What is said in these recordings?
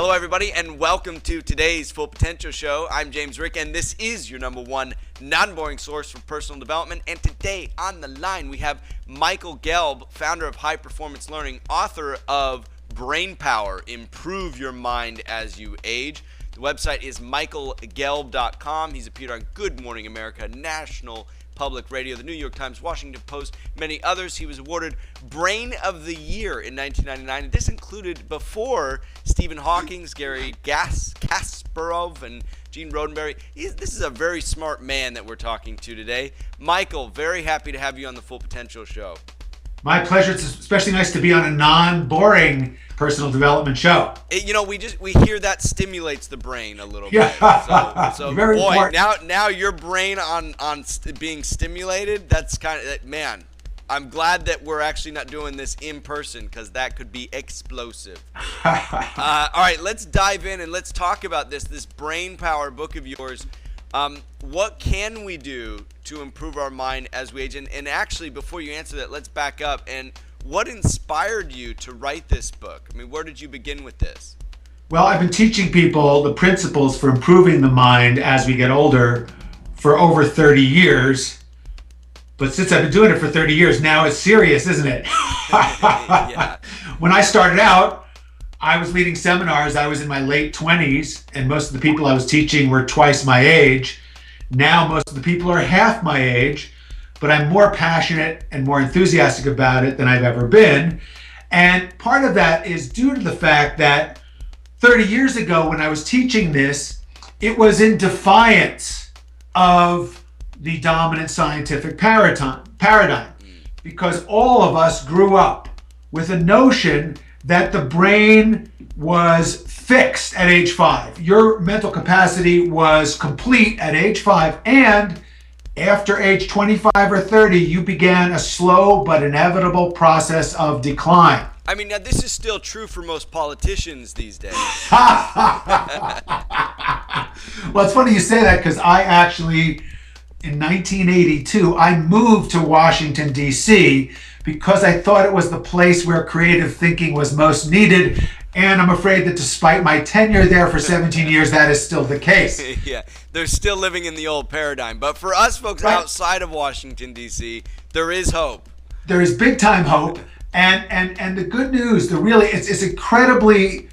Hello, everybody, and welcome to today's Full Potential Show. I'm James Rick, and this is your number one non-boring source for personal development. And today on the line, we have Michael Gelb, founder of High Performance Learning, author of Brain Power, Improve Your Mind as You Age. The website is michaelgelb.com. He's appeared on Good Morning America, National Public Radio, the New York Times, Washington Post, many others. He was awarded Brain of the Year in 1999, and this included before Stephen Hawking, Gary Kasparov, and Gene Roddenberry. This is a very smart man that we're talking to today. Michael, very happy to have you on the Full Potential Show. My pleasure. It's especially nice to be on a non-boring personal development show. We hear that stimulates the brain a little bit. So very boy, important. now your brain on being stimulated. That's kind of man. I'm glad that we're actually not doing this in person because that could be explosive. All right, let's dive in and let's talk about this Brain Power book of yours. What can we do to improve our mind as we age? And actually, before you answer that, let's back up. And what inspired you to write this book? I mean, where did you begin with this? Well, I've been teaching people the principles for improving the mind as we get older for over 30 years. But since I've been doing it for 30 years, now it's serious, isn't it? Yeah. When I started out, I was leading seminars. I was in my late 20s, and most of the people I was teaching were twice my age. Now most of the people are half my age, but I'm more passionate and more enthusiastic about it than I've ever been. And part of that is due to the fact that 30 years ago when I was teaching this, it was in defiance of the dominant scientific paradigm, because all of us grew up with a notion that the brain was fixed at age 5. Your mental capacity was complete at age 5, and after age 25 or 30, you began a slow but inevitable process of decline. I mean, now this is still true for most politicians these days. Well, it's funny you say that because I actually, in 1982, I moved to Washington, D.C. because I thought it was the place where creative thinking was most needed. And I'm afraid that despite my tenure there for 17 years, that is still the case. Yeah, they're still living in the old paradigm. But for us folks outside of Washington, D.C., there is hope. There is big time hope. And the good news, it's incredibly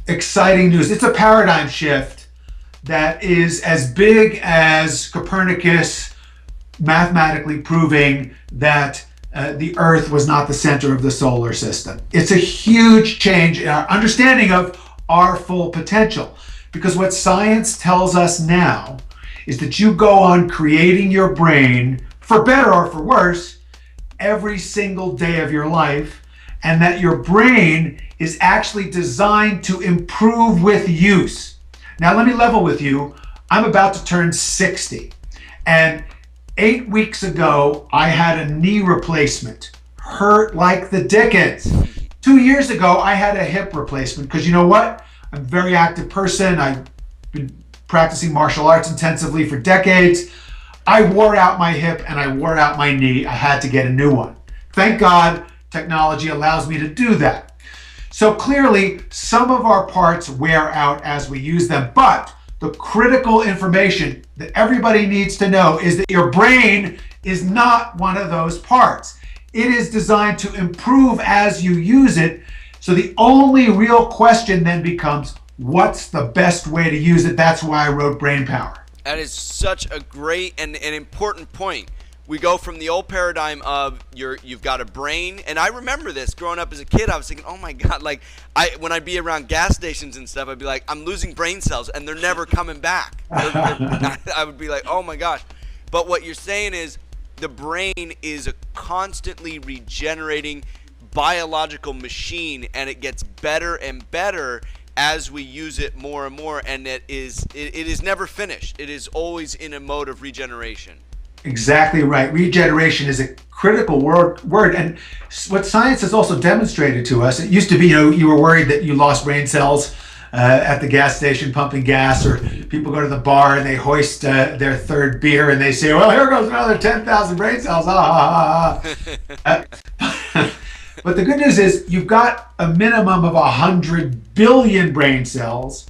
exciting news. It's a paradigm shift that is as big as Copernicus mathematically proving that the Earth was not the center of the solar system. It's a huge change in our understanding of our full potential, because what science tells us now is that you go on creating your brain, for better or for worse, every single day of your life, and that your brain is actually designed to improve with use. Now, let me level with you. I'm about to turn 60, and 8 weeks ago, I had a knee replacement. Hurt like the dickens. 2 years ago, I had a hip replacement because you know what? I'm a very active person. I've been practicing martial arts intensively for decades. I wore out my hip and I wore out my knee. I had to get a new one. Thank God technology allows me to do that. So clearly, some of our parts wear out as we use them, but the critical information that everybody needs to know is that your brain is not one of those parts. It is designed to improve as you use it. So the only real question then becomes, what's the best way to use it? That's why I wrote Brain Power. That is such a great and an important point. We go from the old paradigm of you've got a brain, and I remember this growing up as a kid. I was thinking, oh my God, like when I'd be around gas stations and stuff, I'd be like, I'm losing brain cells, and they're never coming back. I would be like, oh my gosh. But what you're saying is the brain is a constantly regenerating biological machine, and it gets better and better as we use it more and more, and it is never finished. It is always in a mode of regeneration. Exactly right. Regeneration is a critical word. And what science has also demonstrated to us, it used to be, you were worried that you lost brain cells at the gas station pumping gas, or people go to the bar and they hoist their third beer and they say, well, here goes another 10,000 brain cells. But the good news is you've got a minimum of 100 billion brain cells.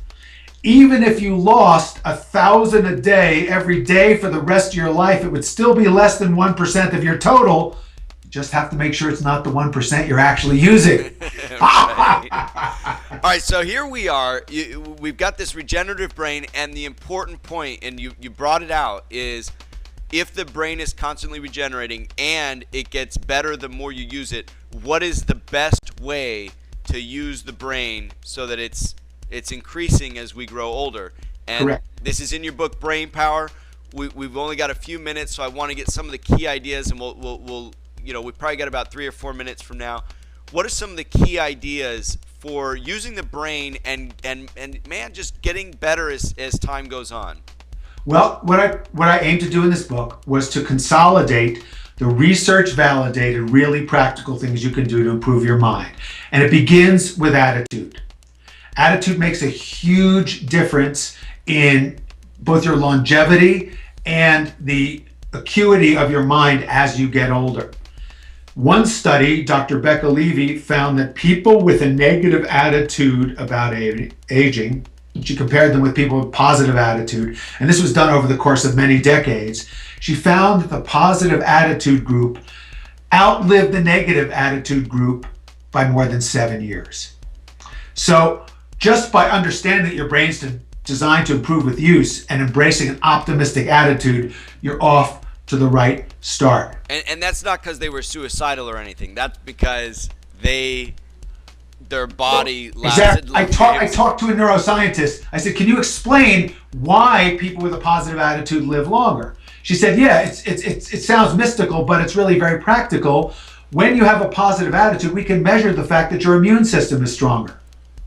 Even if you lost 1,000 a day every day for the rest of your life, it would still be less than 1% of your total. You just have to make sure it's not the 1% you're actually using. All right, so here we are. We've got this regenerative brain, and the important point, and you brought it out, is if the brain is constantly regenerating and it gets better the more you use it, what is the best way to use the brain so that it's increasing as we grow older? And Correct. This is in your book, Brain Power. We've only got a few minutes, so I want to get some of the key ideas, and we'll we've probably got about 3 or 4 minutes from now. What are some of the key ideas for using the brain and man, just getting better as time goes on? Well, what I aim to do in this book was to consolidate the research-validated, really practical things you can do to improve your mind. And it begins with attitude. Attitude makes a huge difference in both your longevity and the acuity of your mind as you get older. One study, Dr. Becca Levy, found that people with a negative attitude about aging, she compared them with people with positive attitude, and this was done over the course of many decades. She found that the positive attitude group outlived the negative attitude group by more than 7 years. So just by understanding that your brain's designed to improve with use and embracing an optimistic attitude, you're off to the right start. And that's not because they were suicidal or anything. That's because their body lasted. Exactly. I talked to a neuroscientist. I said, "Can you explain why people with a positive attitude live longer?" She said, "Yeah, it sounds mystical, but it's really very practical. When you have a positive attitude, we can measure the fact that your immune system is stronger."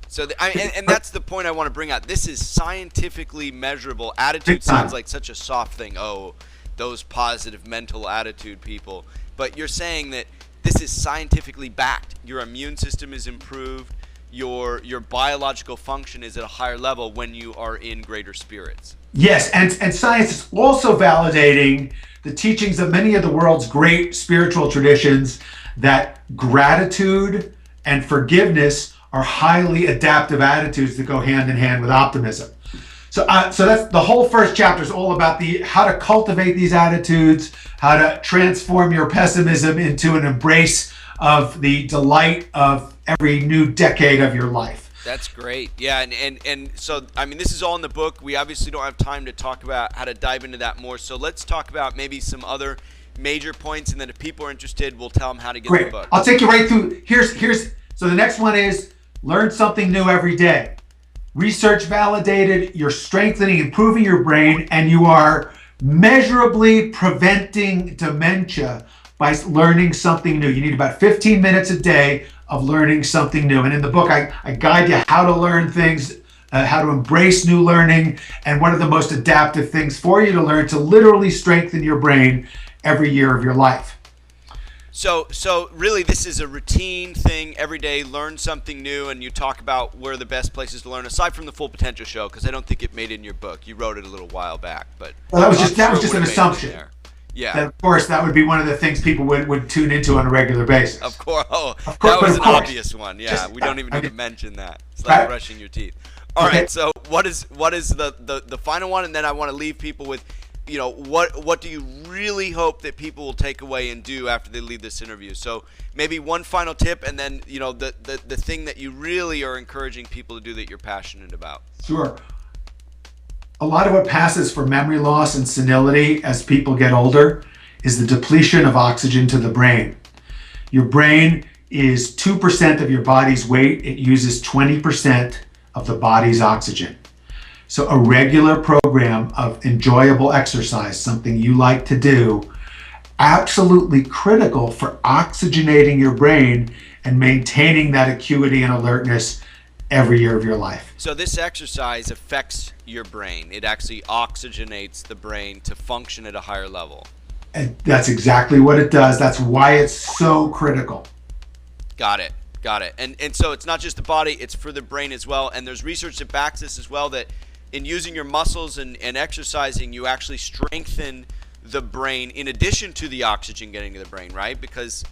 So, and that's the point I want to bring out. This is scientifically measurable. Attitude sounds like such a soft thing. Oh, those positive mental attitude people. But you're saying that this is scientifically backed. Your immune system is improved. Your biological function is at a higher level when you are in greater spirits. Yes, and science is also validating the teachings of many of the world's great spiritual traditions that gratitude and forgiveness are highly adaptive attitudes that go hand in hand with optimism. So that's the whole first chapter is all about how to cultivate these attitudes, how to transform your pessimism into an embrace of the delight of every new decade of your life. That's great. Yeah, and so, I mean, this is all in the book. We obviously don't have time to talk about how to dive into that more. So let's talk about maybe some other major points, and then if people are interested, we'll tell them how to get the book. I'll take you right through. So the next one is learn something new every day. Research validated, you're strengthening, improving your brain, and you are measurably preventing dementia by learning something new. You need about 15 minutes a day of learning something new. And in the book, I guide you how to learn things, how to embrace new learning, and what are the most adaptive things for you to learn to literally strengthen your brain every year of your life. So really, this is a routine thing every day. Learn something new, and you talk about where the best places to learn, aside from the Full Potential Show, because I don't think it made it in your book. You wrote it a little while back, but well, that was just an assumption. Yeah. That, of course, that would be one of the things people would tune into on a regular basis. Of course, that was an obvious one. Yeah, we don't even need to mention that. It's like brushing your teeth. All right. So what is the final one, and then I want to leave people with, what do you really hope that people will take away and do after they leave this interview? So maybe one final tip, and then the thing that you really are encouraging people to do that you're passionate about. Sure. A lot of what passes for memory loss and senility as people get older is the depletion of oxygen to the brain. Your brain is 2% of your body's weight. It uses 20% of the body's oxygen. So a regular program of enjoyable exercise, something you like to do, absolutely critical for oxygenating your brain and maintaining that acuity and alertness every year of your life. So this exercise affects your brain. It actually oxygenates the brain to function at a higher level. And that's exactly what it does. That's why it's so critical. Got it. And so it's not just the body, it's for the brain as well. And there's research that backs this as well, that in using your muscles and exercising, you actually strengthen the brain in addition to the oxygen getting to the brain, right? Because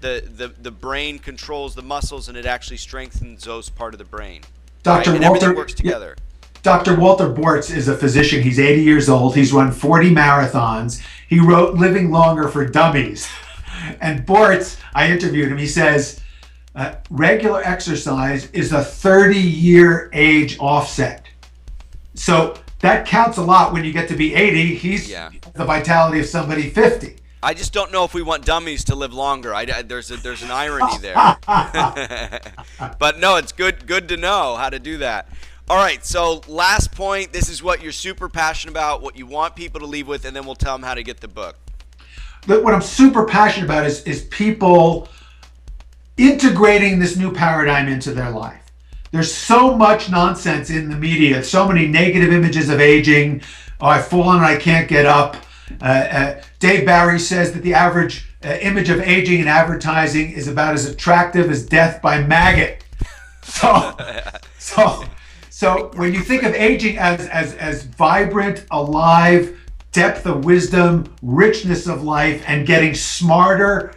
the brain controls the muscles, and it actually strengthens those part of the brain. Dr. Right? And Walter everything works together. Dr. Walter Bortz is a physician. He's 80 years old. He's run 40 marathons. He wrote Living Longer for Dummies. And Bortz, I interviewed him. He says, regular exercise is a 30-year age offset. So that counts a lot when you get to be 80. He's the vitality of somebody 50. I just don't know if we want dummies to live longer. There's an irony there. But no, it's good to know how to do that. All right, so last point. This is what you're super passionate about, what you want people to leave with, and then we'll tell them how to get the book. What I'm super passionate about is people integrating this new paradigm into their life. There's so much nonsense in the media, so many negative images of aging. Oh, I've fallen and I can't get up. Dave Barry says that the average image of aging in advertising is about as attractive as death by maggot. So when you think of aging as vibrant, alive, depth of wisdom, richness of life, and getting smarter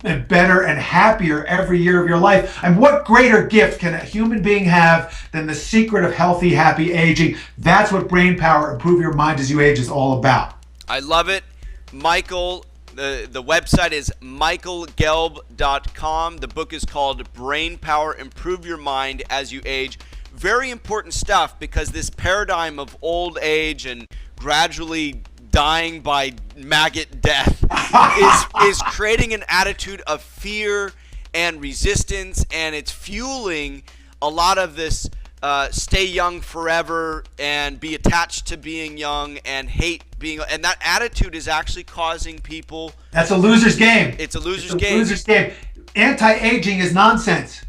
and better and happier every year of your life, and what greater gift can a human being have than the secret of healthy, happy aging? That's what Brain Power, Improve Your Mind as You Age is all about. I love it. Michael, the website is michaelgelb.com. The book is called Brain Power, Improve Your Mind as You Age. Very important stuff, because this paradigm of old age and gradually dying by maggot death is creating an attitude of fear and resistance, and it's fueling a lot of this stay young forever and be attached to being young and hate being, and that attitude is actually causing people. That's a loser's game. It's a loser's game. Anti-aging is nonsense.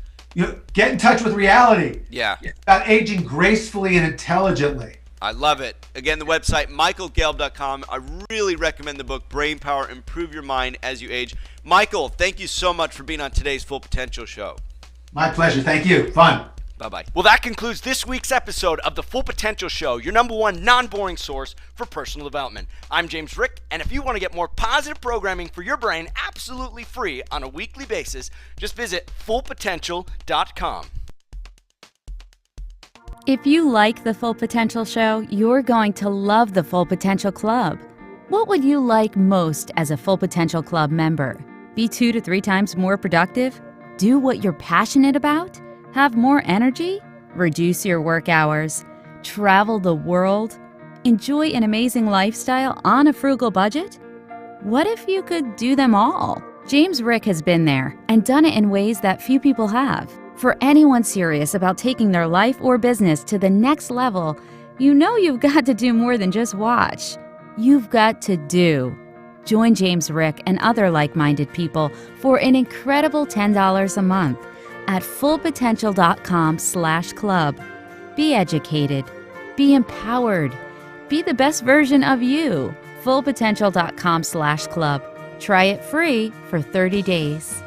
Get in touch with reality. Yeah. It's about aging gracefully and intelligently. I love it. Again, the website, michaelgelb.com. I really recommend the book, Brain Power, Improve Your Mind as You Age. Michael, thank you so much for being on today's Full Potential Show. My pleasure. Thank you. Fun. Bye-bye. Well, that concludes this week's episode of the Full Potential Show, your number one non-boring source for personal development. I'm James Rick, and if you want to get more positive programming for your brain absolutely free on a weekly basis, just visit fullpotential.com. If you like the Full Potential Show, you're going to love the Full Potential Club. What would you like most as a Full Potential Club member? Be 2 to 3 times more productive? Do what you're passionate about? Have more energy? Reduce your work hours? Travel the world? Enjoy an amazing lifestyle on a frugal budget? What if you could do them all? James Rick has been there and done it in ways that few people have. For anyone serious about taking their life or business to the next level, you know you've got to do more than just watch. You've got to do. Join James Rick and other like-minded people for an incredible $10 a month at fullpotential.com/club. Be educated. Be empowered. Be the best version of you. fullpotential.com/club. Try it free for 30 days.